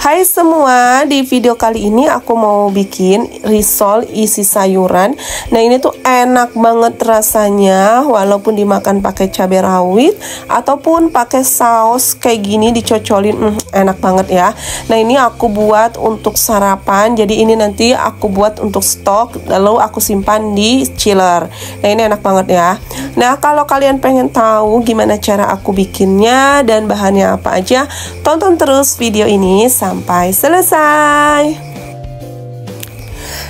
Hai semua, di video kali ini aku mau bikin risol isi sayuran. Nah ini tuh enak banget rasanya, walaupun dimakan pakai cabai rawit ataupun pakai saus kayak gini dicocolin, enak banget ya. Nah ini aku buat untuk sarapan, jadi ini nanti aku buat untuk stok, lalu aku simpan di chiller. Nah ini enak banget ya. Nah kalau kalian pengen tahu gimana cara aku bikinnya dan bahannya apa aja, tonton terus video ini sampai selesai.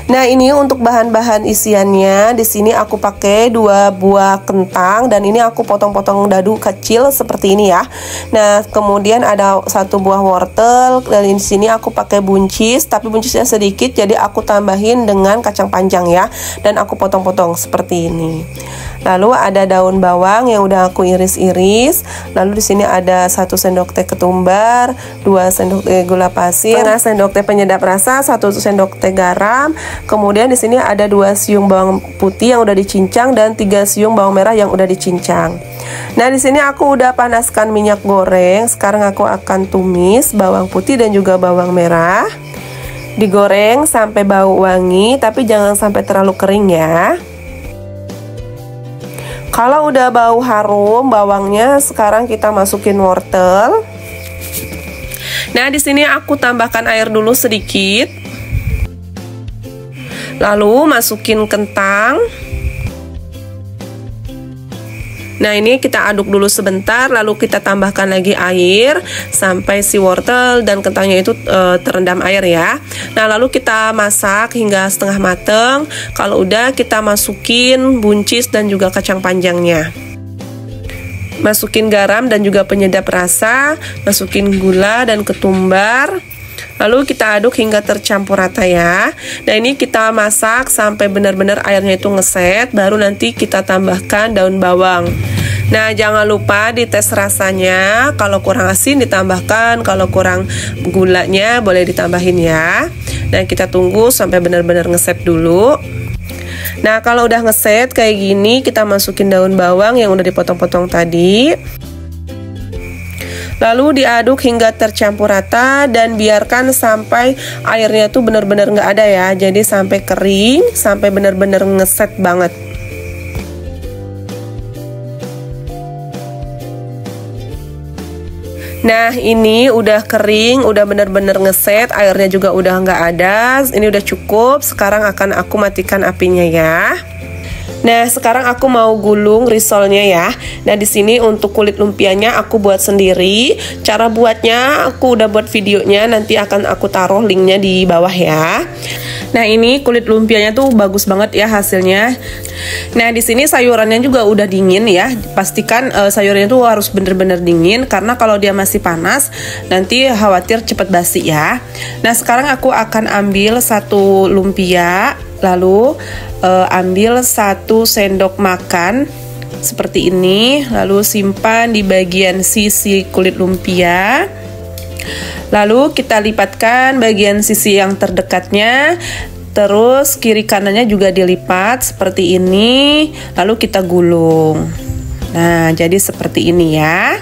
Nah ini untuk bahan-bahan isiannya. Di sini aku pakai 2 buah kentang dan ini aku potong-potong dadu kecil seperti ini ya. Nah kemudian ada 1 buah wortel dan di sini aku pakai buncis, tapi buncisnya sedikit jadi aku tambahin dengan kacang panjang ya. Dan aku potong-potong seperti ini. Lalu ada daun bawang yang udah aku iris-iris. Lalu di sini ada 1 sendok teh ketumbar, 2 sendok teh gula pasir, 1 sendok teh penyedap rasa, 1 sendok teh garam. Kemudian di sini ada 2 siung bawang putih yang udah dicincang dan 3 siung bawang merah yang udah dicincang. Nah di sini aku udah panaskan minyak goreng. Sekarang aku akan tumis bawang putih dan juga bawang merah. Digoreng sampai bau wangi, tapi jangan sampai terlalu kering ya. Kalau udah bau harum bawangnya, sekarang kita masukin wortel. Nah, di sini aku tambahkan air dulu sedikit. Lalu masukin kentang. Nah, ini kita aduk dulu sebentar, lalu kita tambahkan lagi air sampai si wortel dan kentangnya itu terendam air ya. Nah, lalu kita masak hingga setengah mateng. Kalau udah, kita masukin buncis dan juga kacang panjangnya. Masukin garam dan juga penyedap rasa, masukin gula dan ketumbar. Lalu kita aduk hingga tercampur rata ya. Nah ini kita masak sampai benar-benar airnya itu ngeset, baru nanti kita tambahkan daun bawang. Nah jangan lupa dites rasanya, kalau kurang asin ditambahkan, kalau kurang gulanya boleh ditambahin ya. Nah kita tunggu sampai benar-benar ngeset dulu. Nah kalau udah ngeset kayak gini, kita masukin daun bawang yang udah dipotong-potong tadi. Lalu diaduk hingga tercampur rata dan biarkan sampai airnya tuh benar-benar nggak ada ya. Jadi sampai kering, sampai benar-benar ngeset banget. Nah ini udah kering, udah benar-benar ngeset, airnya juga udah nggak ada. Ini udah cukup. Sekarang akan aku matikan apinya ya. Nah, sekarang aku mau gulung risolnya ya. Nah, di sini untuk kulit lumpianya aku buat sendiri. Cara buatnya aku udah buat videonya, nanti akan aku taruh linknya di bawah ya. Nah, ini kulit lumpianya tuh bagus banget ya hasilnya. Nah, di sini sayurannya juga udah dingin ya. Pastikan sayurannya tuh harus bener-bener dingin karena kalau dia masih panas nanti khawatir cepet basi ya. Nah, sekarang aku akan ambil 1 lumpia. Lalu ambil 1 sendok makan seperti ini, lalu simpan di bagian sisi kulit lumpia. Lalu kita lipatkan bagian sisi yang terdekatnya, terus kiri kanannya juga dilipat seperti ini, lalu kita gulung. Nah, jadi seperti ini ya.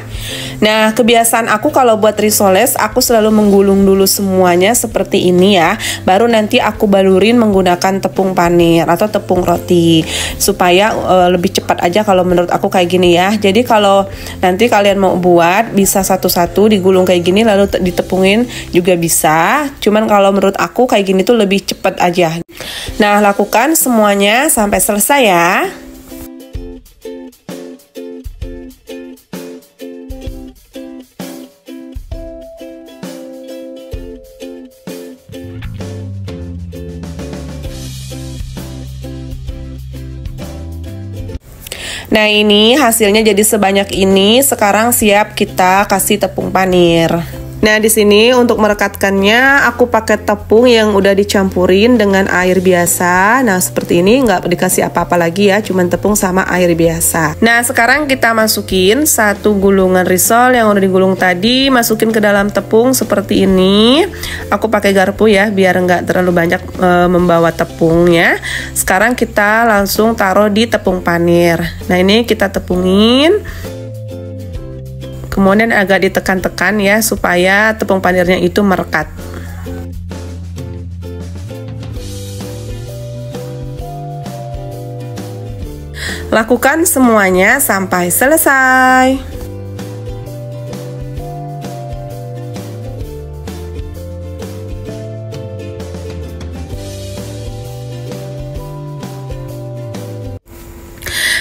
Nah, kebiasaan aku kalau buat risoles, aku selalu menggulung dulu semuanya seperti ini ya. Baru nanti aku balurin menggunakan tepung panir atau tepung roti. Supaya lebih cepat aja kalau menurut aku kayak gini ya. Jadi kalau nanti kalian mau buat, bisa satu-satu digulung kayak gini lalu ditepungin juga bisa. Cuman kalau menurut aku kayak gini tuh lebih cepat aja. Nah, lakukan semuanya sampai selesai ya. Nah ini hasilnya jadi sebanyak ini. Sekarang siap kita kasih tepung panir. Nah di sini untuk merekatkannya aku pakai tepung yang udah dicampurin dengan air biasa. Nah seperti ini, nggak dikasih apa-apa lagi ya, cuman tepung sama air biasa. Nah sekarang kita masukin 1 gulungan risol yang udah digulung tadi, masukin ke dalam tepung seperti ini. Aku pakai garpu ya biar nggak terlalu banyak membawa tepungnya. Sekarang kita langsung taruh di tepung panir. Nah ini kita tepungin. kemudian agak ditekan-tekan ya supaya tepung panirnya itu merekat. Lakukan semuanya sampai selesai.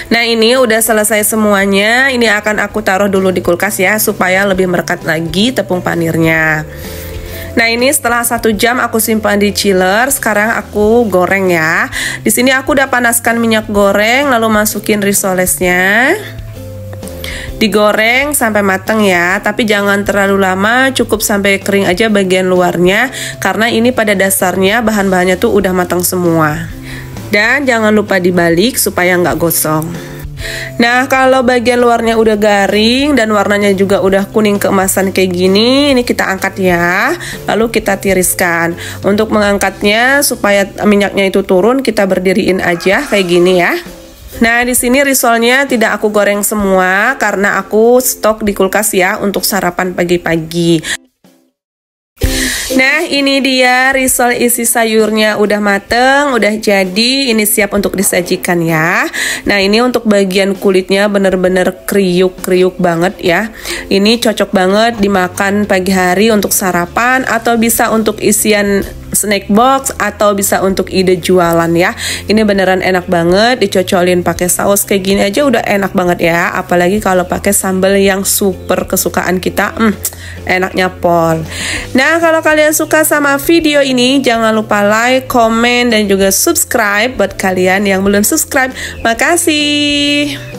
Nah, ini udah selesai semuanya. Ini akan aku taruh dulu di kulkas ya supaya lebih merekat lagi tepung panirnya. Nah, ini setelah 1 jam aku simpan di chiller. Sekarang aku goreng ya. Di sini aku udah panaskan minyak goreng, lalu masukin risolesnya. Digoreng sampai mateng ya, tapi jangan terlalu lama, cukup sampai kering aja bagian luarnya, karena ini pada dasarnya bahan-bahannya tuh udah matang semua. Dan jangan lupa dibalik supaya nggak gosong. Nah, kalau bagian luarnya udah garing dan warnanya juga udah kuning keemasan kayak gini, ini kita angkat ya. Lalu kita tiriskan. Untuk mengangkatnya supaya minyaknya itu turun, kita berdiriin aja kayak gini ya. Nah, di sini risolnya tidak aku goreng semua karena aku stok di kulkas ya untuk sarapan pagi-pagi. Nah, ini dia risol isi sayurnya udah mateng, udah jadi, ini siap untuk disajikan ya. Nah, ini untuk bagian kulitnya bener-bener kriuk-kriuk banget ya. Ini cocok banget dimakan pagi hari untuk sarapan atau bisa untuk isian snack box atau bisa untuk ide jualan ya. Ini beneran enak banget, dicocolin pakai saus kayak gini aja udah enak banget ya. Apalagi kalau pakai sambal yang super kesukaan kita, enaknya pol. Nah, kalau kalian suka sama video ini, jangan lupa like, komen, dan juga subscribe buat kalian yang belum subscribe. Makasih.